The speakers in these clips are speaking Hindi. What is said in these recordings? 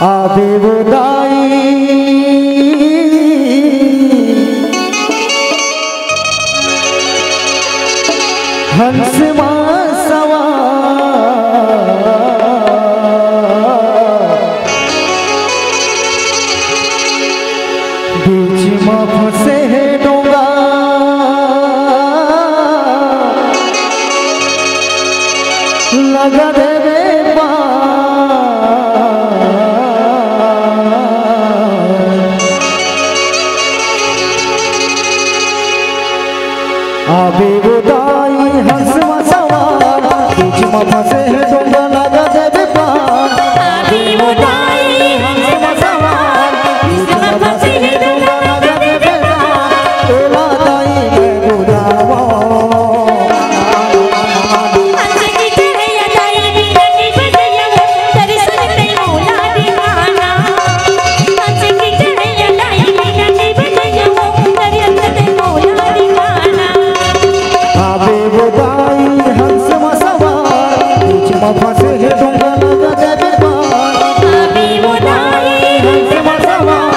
आवे बुदाई हंस सवा बीच में फंसे डोंगा लगा देवे आवे बुदाई हंस सवार बीच में फंसे डोंगा लगा देवे पार आवे बुदाई हंस सवार बीच में फंसे डोंगा लगा देवे पार ओला दाई मैं बुदावा हंस की चढ़ैया दाई बिना बजैया दर्शन ते मौला दीवाना हंस की चढ़ैया दाई बिना बजैया दर्शन ते मौला दीवाना आवे बुदाई हंस सवार बीच में फंसे डोंगा लगा देवे पार आवे बुदाई हंस सवार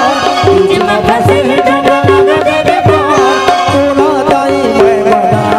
बीच में फंसे डोंगा लगा देवे पार ओला दाई मैं बनावा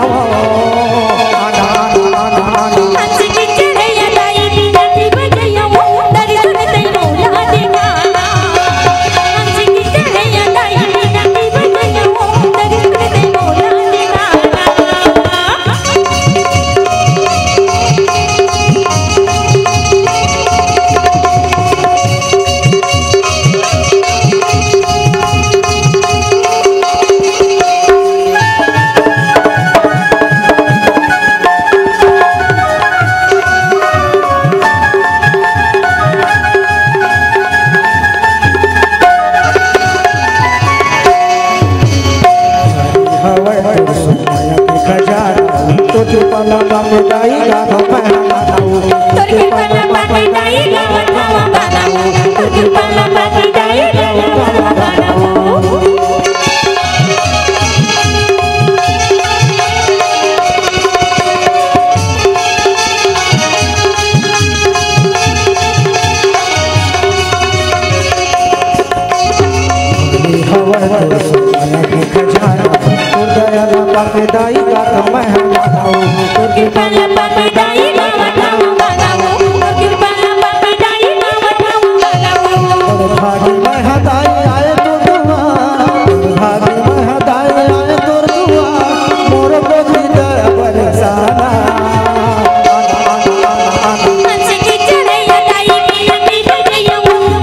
हंस की चढ़ैया दाई बिना बजैया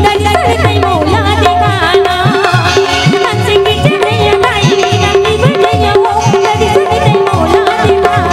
दर्शन ते मौला दीवाना हंस की चढ़ैया दाई बिना बजैया दर्शन ते मौला दीवाना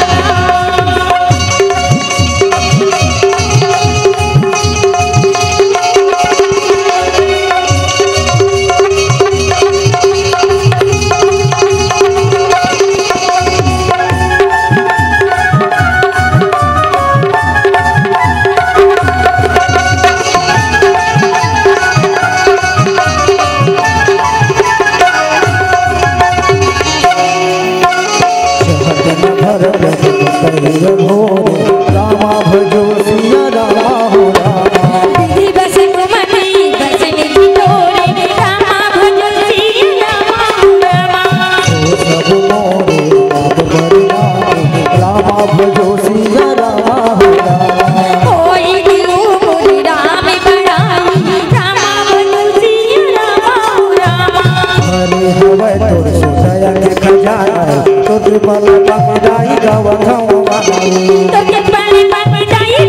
तो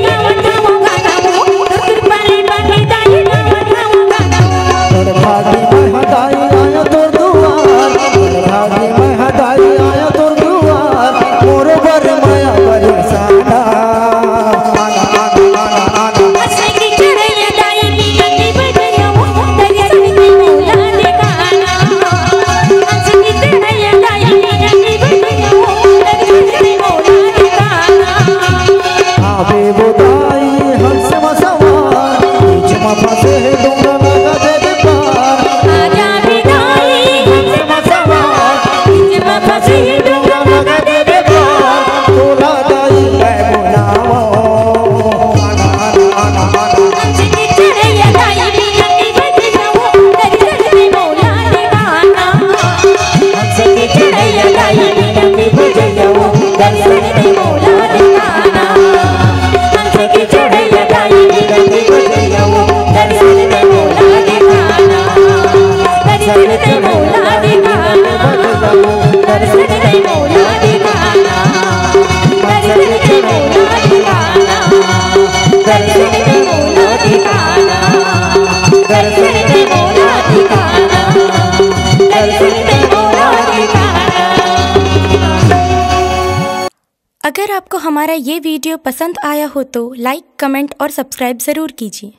अगर आपको हमारा ये वीडियो पसंद आया हो तो लाइक, कमेंट और सब्सक्राइब ज़रूर कीजिए।